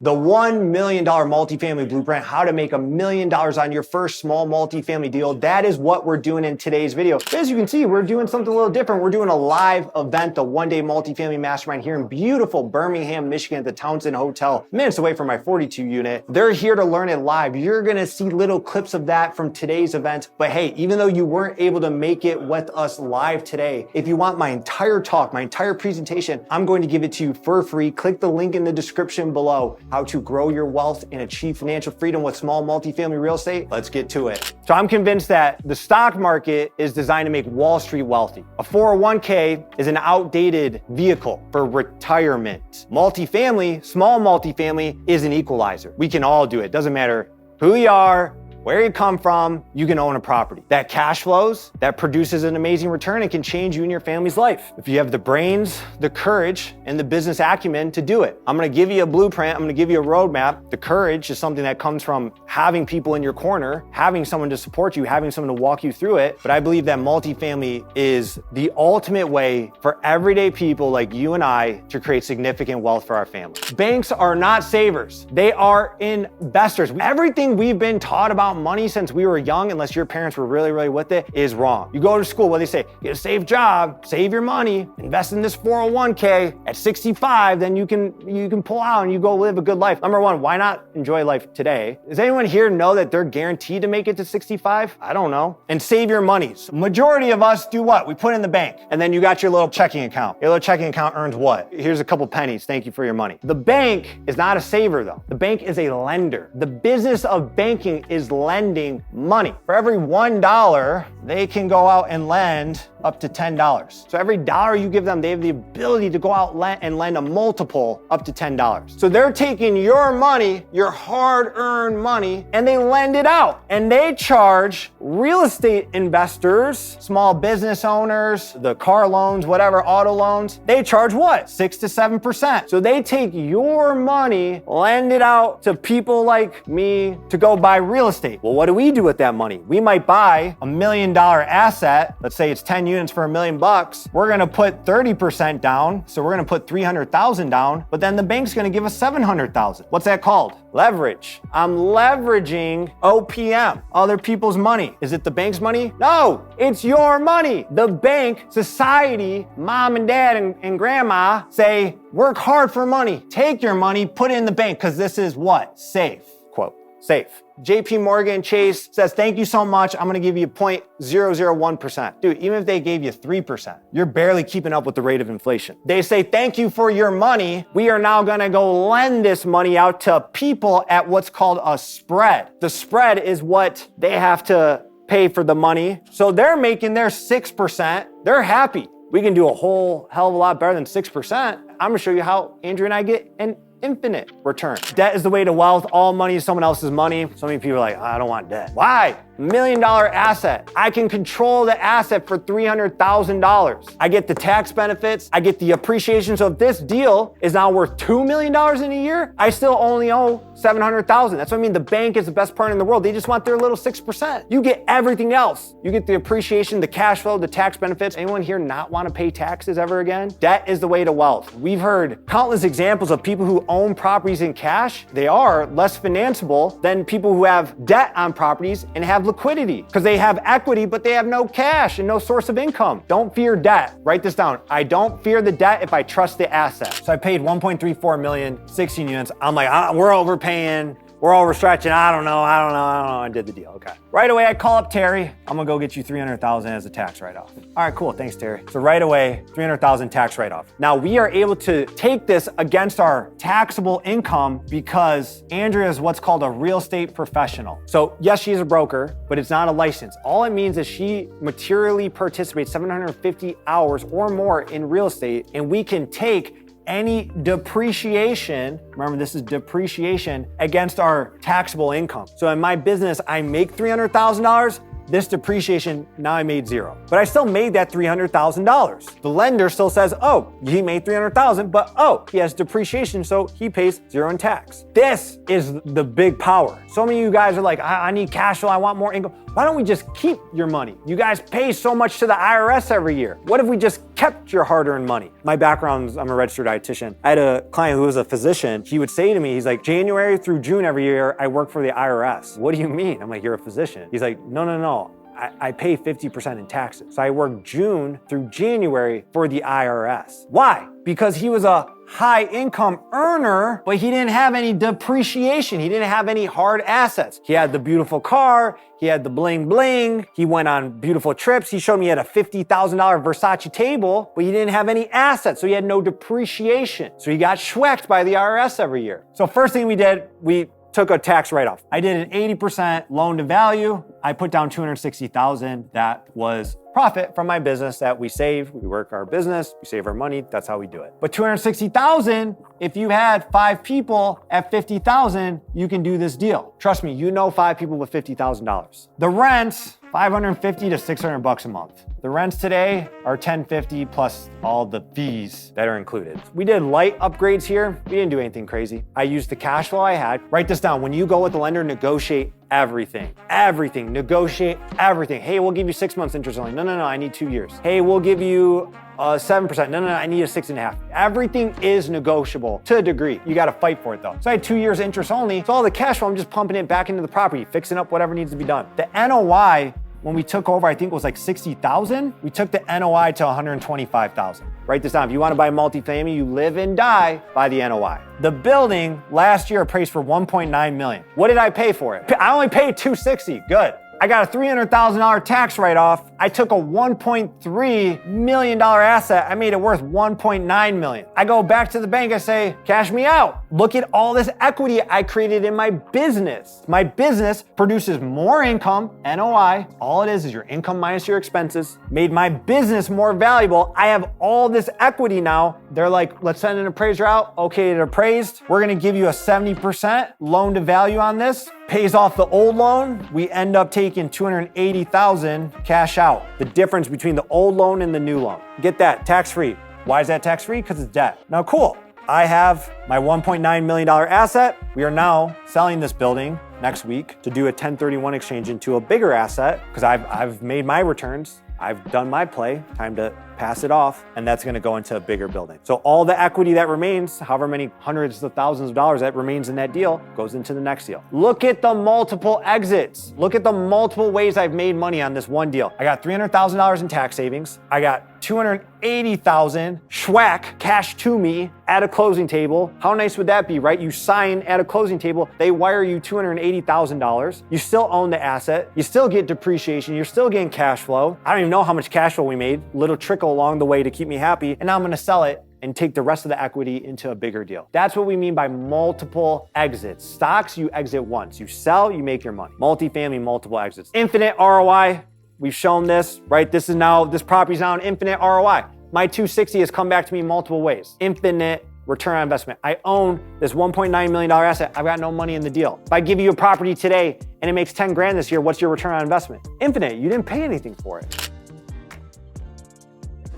The $1 million multifamily blueprint, how to make $1 million on your first small multifamily deal. That is what we're doing in today's video. As you can see, we're doing something a little different. We're doing a live event, the one-day multifamily mastermind here in beautiful Birmingham, Michigan at the Townsend Hotel, minutes away from my 42 unit. They're here to learn it live. You're gonna see little clips of that from today's event. But hey, even though you weren't able to make it with us live today, if you want my entire talk, my entire presentation, I'm going to give it to you for free. Click the link in the description below. How to grow your wealth and achieve financial freedom with small multifamily real estate. Let's get to it. So I'm convinced that the stock market is designed to make Wall Street wealthy. A 401k is an outdated vehicle for retirement. Multifamily, small multifamily, is an equalizer. We can all do it. Doesn't matter who you are, where you come from, you can own a property. That cash flows, that produces an amazing return and can change you and your family's life. If you have the brains, the courage, and the business acumen to do it. I'm gonna give you a blueprint, I'm gonna give you a roadmap. The courage is something that comes from having people in your corner, having someone to support you, having someone to walk you through it. But I believe that multifamily is the ultimate way for everyday people like you and I to create significant wealth for our family. Banks are not savers, they are investors. Everything we've been taught about money since we were young, unless your parents were really with it, is wrong. You go to school, what they say, get a safe job, save your money, invest in this 401k. At 65, then you can pull out and you go live a good life. Number one, why not enjoy life today? Does anyone here know that they're guaranteed to make it to 65? I don't know. And save your monies. Majority of us do what? We put in the bank, and then you got your little checking account. Your little checking account earns what? Here's a couple pennies. Thank you for your money. The bank is not a saver though. The bank is a lender. The business of banking is lending money. For every $1, they can go out and lend up to $10. So every dollar you give them, they have the ability to go out and lend a multiple up to $10. So they're taking your money, your hard-earned money, and they lend it out. And they charge real estate investors, small business owners, the car loans, whatever, auto loans, they charge what? 6 to 7%. So they take your money, lend it out to people like me to go buy real estate. Well, what do we do with that money? We might buy $1 million asset. Let's say it's 10 units for $1 million. We're gonna put 30% down. So we're gonna put 300,000 down, but then the bank's gonna give us 700,000. What's that called? Leverage. I'm leveraging OPM, other people's money. Is it the bank's money? No, it's your money. The bank, society, mom and dad and grandma say, work hard for money. Take your money, put it in the bank, because this is what? Safe. Quote, safe. JP Morgan Chase says, thank you so much. I'm gonna give you 0.001%. Dude, even if they gave you 3%, you're barely keeping up with the rate of inflation. They say, thank you for your money. We are now gonna go lend this money out to people at what's called a spread. The spread is what they have to pay for the money. So they're making their 6%. They're happy. We can do a whole hell of a lot better than 6%. I'm gonna show you how Andrew and I get an infinite return. Debt is the way to wealth. All money is someone else's money. So many people are like, I don't want debt. Why? $1 million asset. I can control the asset for $300,000. I get the tax benefits. I get the appreciation. So if this deal is now worth $2 million in a year, I still only owe $700,000. That's what I mean. The bank is the best partner in the world. They just want their little 6%. You get everything else. You get the appreciation, the cash flow, the tax benefits. Anyone here not want to pay taxes ever again? Debt is the way to wealth. We've heard countless examples of people who own properties in cash. They are less financeable than people who have debt on properties and have liquidity because they have equity, but they have no cash and no source of income. Don't fear debt. Write this down. I don't fear the debt if I trust the asset. So I paid 1.34 million, 16 units. I'm like, we're overpaying. We're overstretching. I don't know. I did the deal. Okay. Right away, I call up Terry. I'm gonna go get you 300,000 as a tax write-off. All right, cool. Thanks, Terry. So right away, 300,000 tax write-off. Now we are able to take this against our taxable income because Andrea is what's called a real estate professional. So yes, she's a broker, but it's not a license. All it means is she materially participates 750 hours or more in real estate, and we can take any depreciation, remember this is depreciation, against our taxable income. So in my business, I make $300,000. This depreciation, now I made zero. But I still made that $300,000. The lender still says, oh, he made $300,000, but oh, he has depreciation, so he pays zero in tax. This is the big power. So many of you guys are like, I need cash flow, I want more income. Why don't we just keep your money? You guys pay so much to the IRS every year. What if we just kept your hard-earned money? My background, I'm a registered dietitian. I had a client who was a physician. He would say to me, he's like, January through June every year, I work for the IRS. What do you mean? I'm like, you're a physician. He's like, no. I pay 50% in taxes. So I work June through January for the IRS. Why? Because he was a high income earner, but he didn't have any depreciation. He didn't have any hard assets. He had the beautiful car. He had the bling bling. He went on beautiful trips. He showed me he had a $50,000 Versace table, but he didn't have any assets. So he had no depreciation. So he got schwacked by the IRS every year. So first thing we did, we took a tax write-off. I did an 80% loan to value. I put down $260,000. That was profit from my business that we save. We work our business, we save our money. That's how we do it. But $260,000, if you had 5 people at $50,000, you can do this deal. Trust me, you know 5 people with $50,000. The rent, $550 to $600 a month. The rents today are $1,050 plus all the fees that are included. We did light upgrades here. We didn't do anything crazy. I used the cash flow I had. Write this down. When you go with the lender, negotiate everything. Negotiate everything. Hey, we'll give you 6 months interest only. No, I need 2 years. Hey, we'll give you 7%. No, I need a 6.5. Everything is negotiable to a degree. You got to fight for it though. So I had 2 years interest only. So all the cash flow, I'm just pumping it back into the property, fixing up whatever needs to be done. The NOI, when we took over, I think it was like 60,000. We took the NOI to 125,000. Write this down. If you want to buy multifamily, you live and die by the NOI. The building last year appraised for $1.9 million. What did I pay for it? I only paid $260. Good. I got a $300,000 tax write-off. I took a $1.3 million asset. I made it worth $1.9 million. I go back to the bank. I say, cash me out. Look at all this equity I created in my business. My business produces more income, NOI. All it is your income minus your expenses. Made my business more valuable. I have all this equity now. They're like, let's send an appraiser out. Okay, it appraised. We're gonna give you a 70% loan to value on this. Pays off the old loan. We end up taking $280,000 cash out. The difference between the old loan and the new loan. Get that, tax-free. Why is that tax-free? Because it's debt. Now, cool. I have my $1.9 million asset. We are now selling this building next week to do a 1031 exchange into a bigger asset because I've made my returns. I've done my play, time to pass it off, and that's gonna go into a bigger building. So all the equity that remains, however many hundreds of thousands of dollars that remains in that deal, goes into the next deal. Look at the multiple exits. Look at the multiple ways I've made money on this one deal. I got $300,000 in tax savings. I got $280,000 schwack cash to me at a closing table. How nice would that be, right? You sign at a closing table, they wire you $280,000. You still own the asset. You still get depreciation. You're still getting cash flow. I don't even know how much cash flow we made. Little trickle along the way to keep me happy. And now I'm gonna sell it and take the rest of the equity into a bigger deal. That's what we mean by multiple exits. Stocks, you exit once. You sell, you make your money. Multifamily, multiple exits. Infinite ROI. We've shown this, right? This property's now an infinite ROI. My 260 has come back to me multiple ways. Infinite return on investment. I own this $1.9 million asset. I've got no money in the deal. If I give you a property today and it makes 10 grand this year, what's your return on investment? Infinite, you didn't pay anything for it.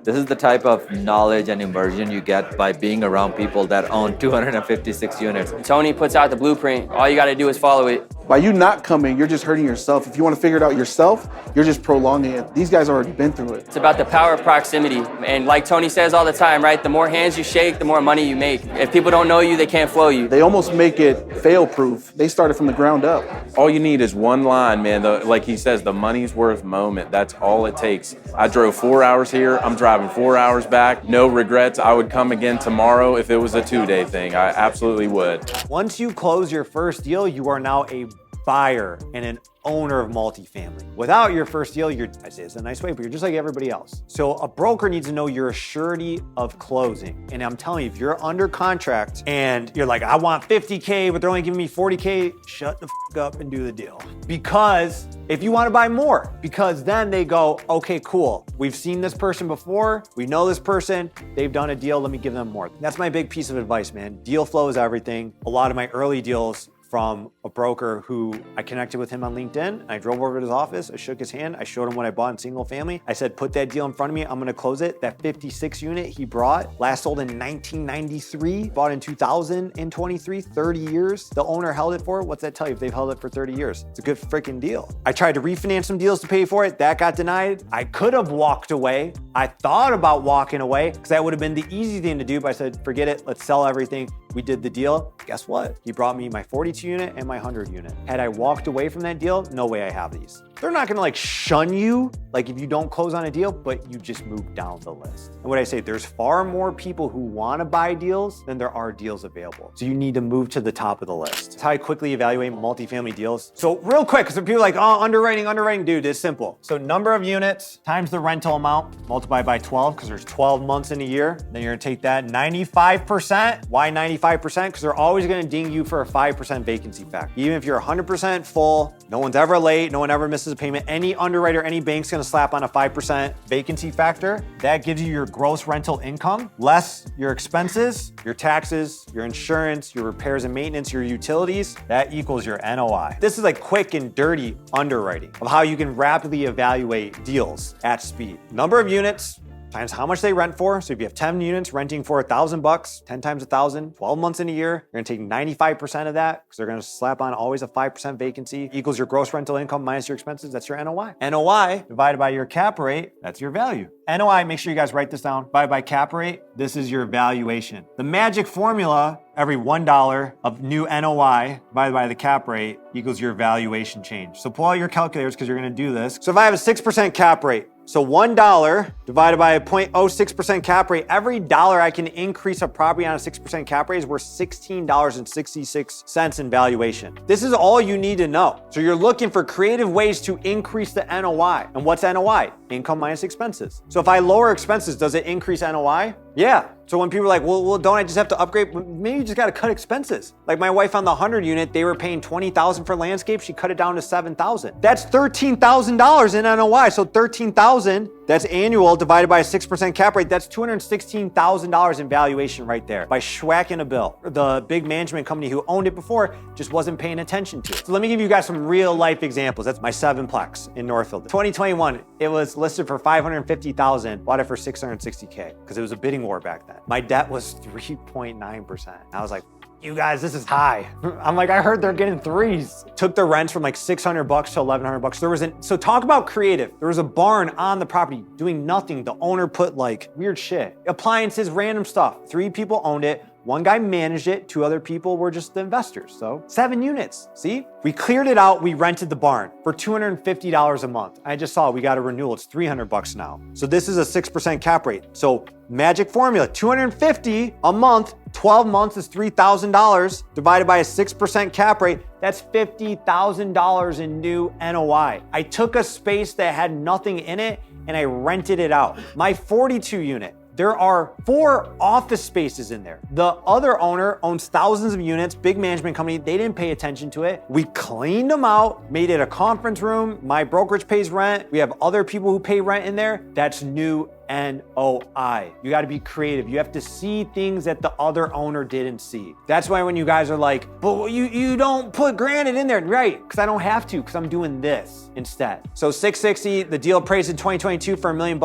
This is the type of knowledge and immersion you get by being around people that own 256 units. Tony puts out the blueprint. All you got to do is follow it. By you not coming, you're just hurting yourself. If you want to figure it out yourself, you're just prolonging it. These guys already been through it. It's about the power of proximity. And like Tony says all the time, right? The more hands you shake, the more money you make. If people don't know you, they can't flow you. They almost make it fail-proof. They started from the ground up. All you need is one line, man. Like he says, the money's worth moment. That's all it takes. I drove 4 hours here. I'm driving 4 hours back. No regrets. I would come again tomorrow if it was a 2-day thing. I absolutely would. Once you close your first deal, you are now a buyer and an owner of multifamily. Without your first deal, I say it's a nice way, but you're just like everybody else. So a broker needs to know you're a surety of closing. And I'm telling you, if you're under contract and you're like, I want 50K, but they're only giving me 40K, shut the f up and do the deal. Because if you want to buy more, because then they go, okay, cool. We've seen this person before. We know this person. They've done a deal. Let me give them more. That's my big piece of advice, man. Deal flow is everything. A lot of my early deals, from a broker who I connected with him on LinkedIn. I drove over to his office. I shook his hand. I showed him what I bought in single family. I said, put that deal in front of me. I'm going to close it. That 56 unit he brought, last sold in 1993, bought in 2023, 30 years. The owner held it for, what's that tell you if they've held it for 30 years? It's a good freaking deal. I tried to refinance some deals to pay for it. That got denied. I could have walked away. I thought about walking away because that would have been the easy thing to do, but I said, forget it. Let's sell everything. We did the deal. Guess what? He brought me my 42 unit and my 100 unit. Had I walked away from that deal, no way I have these. They're not gonna like shun you, like if you don't close on a deal, but you just move down the list. And what I say, there's far more people who wanna buy deals than there are deals available. So you need to move to the top of the list. That's how I quickly evaluate multifamily deals. So real quick, because people are like, oh, underwriting, dude, it's simple. So number of units times the rental amount, multiply by 12, because there's 12 months in a year. Then you're gonna take that 95%. Why 95%? Because they're always gonna ding you for a 5% vacancy factor. Even if you're 100% full, no one's ever late, no one ever misses a payment, any underwriter, any bank's gonna slap on a 5% vacancy factor. That gives you your gross rental income, less your expenses, your taxes, your insurance, your repairs and maintenance, your utilities. That equals your NOI. This is like quick and dirty underwriting of how you can rapidly evaluate deals at speed. Number of units times how much they rent for. So if you have 10 units renting for $1,000, 10 times 1,000, 12 months in a year, you're gonna take 95% of that because they're gonna slap on always a 5% vacancy equals your gross rental income minus your expenses. That's your NOI. NOI divided by your cap rate, that's your value. NOI, make sure you guys write this down, divided by cap rate, this is your valuation. The magic formula, every $1 of new NOI divided by the cap rate equals your valuation change. So pull out your calculators because you're gonna do this. So if I have a 6% cap rate, so $1 divided by a 0.06% cap rate, every dollar I can increase a property on a 6% cap rate is worth $16.66 in valuation. This is all you need to know. So you're looking for creative ways to increase the NOI. And what's NOI? Income minus expenses. So if I lower expenses, does it increase NOI? Yeah. So when people are like, well, don't I just have to upgrade? Maybe you just got to cut expenses. Like my wife on the 100 unit, they were paying $20,000 for landscape. She cut it down to $7,000. That's $13,000 in NOI. So $13,000, that's annual divided by a 6% cap rate. That's $216,000 in valuation right there by schwacking a bill. The big management company who owned it before just wasn't paying attention to it. So let me give you guys some real life examples. That's my 7-plex in Northfield. 2021, it was listed for $550,000, bought it for $660K because it was a bidding war back then. My debt was 3.9%. I was like, you guys, this is high. I'm like, I heard they're getting threes. Took the rents from like $600 to $1,100. So talk about creative. There was a barn on the property doing nothing. The owner put like weird shit, appliances, random stuff. 3 people owned it. 1 guy managed it, 2 other people were just the investors. So 7 units, see? We cleared it out, we rented the barn for $250 a month. I just saw we got a renewal, it's $300 now. So this is a 6% cap rate. So magic formula, $250 a month, 12 months is $3,000 divided by a 6% cap rate. That's $50,000 in new NOI. I took a space that had nothing in it and I rented it out. My 42 unit, there are 4 office spaces in there. The other owner owns thousands of units, big management company. They didn't pay attention to it. We cleaned them out, made it a conference room. My brokerage pays rent. We have other people who pay rent in there. That's new NOI. You got to be creative. You have to see things that the other owner didn't see. That's why when you guys are like, but you don't put granite in there, right? Because I don't have to, because I'm doing this instead. So 660, the deal appraised in 2022 for $1 million.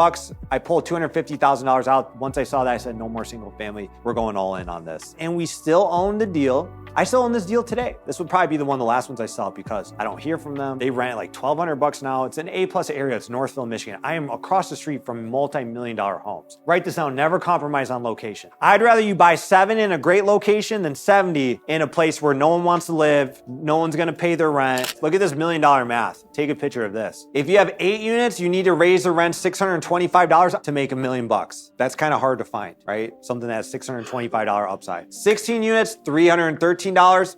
I pulled $250,000 out. Once I saw that, I said, no more single family. We're going all in on this. And we still own the deal. I still own this deal today. This would probably be the last ones I sell because I don't hear from them. They rent like $1,200 now. It's an A+ area. It's Northville, Michigan. I am across the street from multi-million-dollar homes. Write this down, never compromise on location. I'd rather you buy 7 in a great location than 70 in a place where no one wants to live, no one's gonna pay their rent. Look at this $1 million math. Take a picture of this. If you have 8 units, you need to raise the rent $625 to make $1 million. That's kind of hard to find, right? Something that has $625 upside. 16 units, $313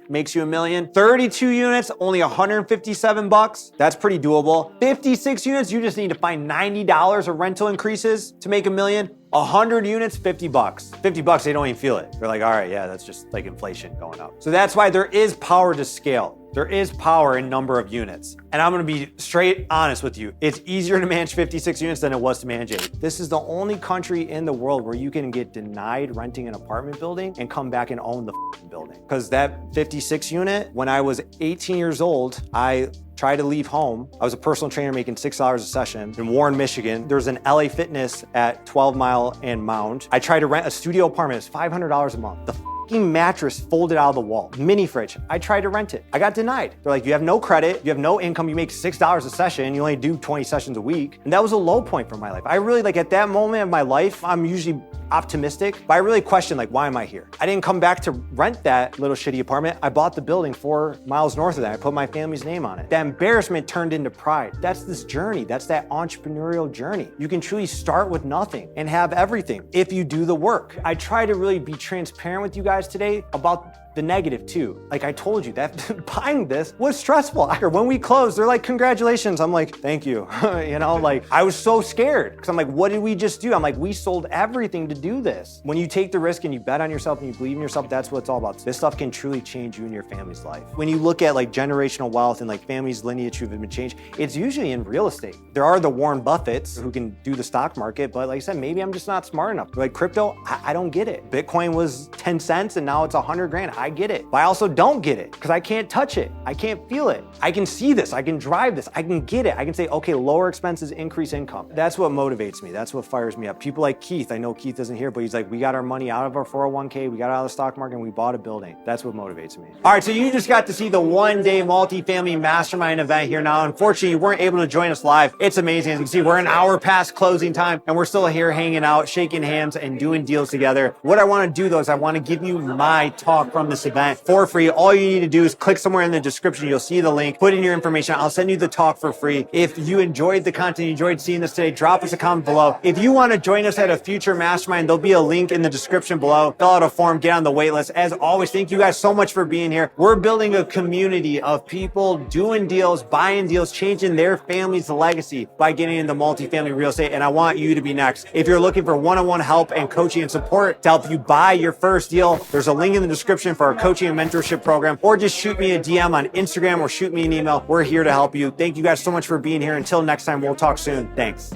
makes you $1 million. 32 units, only $157. That's pretty doable. 56 units, you just need to find $90 of rental increases to make $1 million. 100 units, $50. $50, they don't even feel it. They're like, all right, yeah, that's just like inflation going up. So that's why there is power to scale. There is power in number of units. And I'm gonna be straight honest with you. It's easier to manage 56 units than it was to manage 8. This is the only country in the world where you can get denied renting an apartment building and come back and own the building. Because that 56 unit, when I was 18 years old, I tried to leave home. I was a personal trainer making $6 a session in Warren, Michigan. There's an LA Fitness at 12 Mile and Mound. I tried to rent a studio apartment. It's $500 a month. The mattress folded out of the wall, mini fridge. I tried to rent it. I got denied. They're like, you have no credit, you have no income, you make $6 a session, you only do 20 sessions a week. And that was a low point for my life. I really, like at that moment of my life, I'm usually optimistic, but I really questioned, like, why am I here? I didn't come back to rent that little shitty apartment. I bought the building 4 miles north of that. I put my family's name on it. That embarrassment turned into pride. That's this journey. That's that entrepreneurial journey. You can truly start with nothing and have everything if you do the work. I try to really be transparent with you guys today about the negative too. Like I told you, that buying this was stressful. When we closed, they're like, congratulations. I'm like, thank you. You know, like I was so scared because I'm like, what did we just do? I'm like, we sold everything to do this. When you take the risk and you bet on yourself and you believe in yourself, that's what it's all about. This stuff can truly change you and your family's life. When you look at like generational wealth and like families' lineage who've been changed, it's usually in real estate. There are the Warren Buffetts who can do the stock market, but like I said, maybe I'm just not smart enough. Like crypto, I don't get it. Bitcoin was 10 cents and now it's 100 grand. I get it, but I also don't get it because I can't touch it. I can't feel it. I can see this, I can drive this, I can get it. I can say, okay, lower expenses, increase income. That's what motivates me. That's what fires me up. People like Keith, I know Keith isn't here, but he's like, we got our money out of our 401k, we got out of the stock market and we bought a building. That's what motivates me. All right, so you just got to see the one-day multifamily mastermind event here. Now, unfortunately, you weren't able to join us live. It's amazing. As you can see, we're an hour past closing time and we're still here hanging out, shaking hands and doing deals together. What I want to do though is I want to give you my talk from this event for free. All you need to do is click somewhere in the description. You'll see the link, put in your information. I'll send you the talk for free. If you enjoyed the content, you enjoyed seeing this today, drop us a comment below. If you want to join us at a future mastermind, there'll be a link in the description below. Fill out a form, get on the wait list. As always, thank you guys so much for being here. We're building a community of people doing deals, buying deals, changing their family's legacy by getting into multifamily real estate. And I want you to be next. If you're looking for one-on-one help and coaching and support to help you buy your first deal, there's a link in the description for our coaching and mentorship program, or just shoot me a DM on Instagram or shoot me an email. We're here to help you. Thank you guys so much for being here. Until next time, we'll talk soon. Thanks.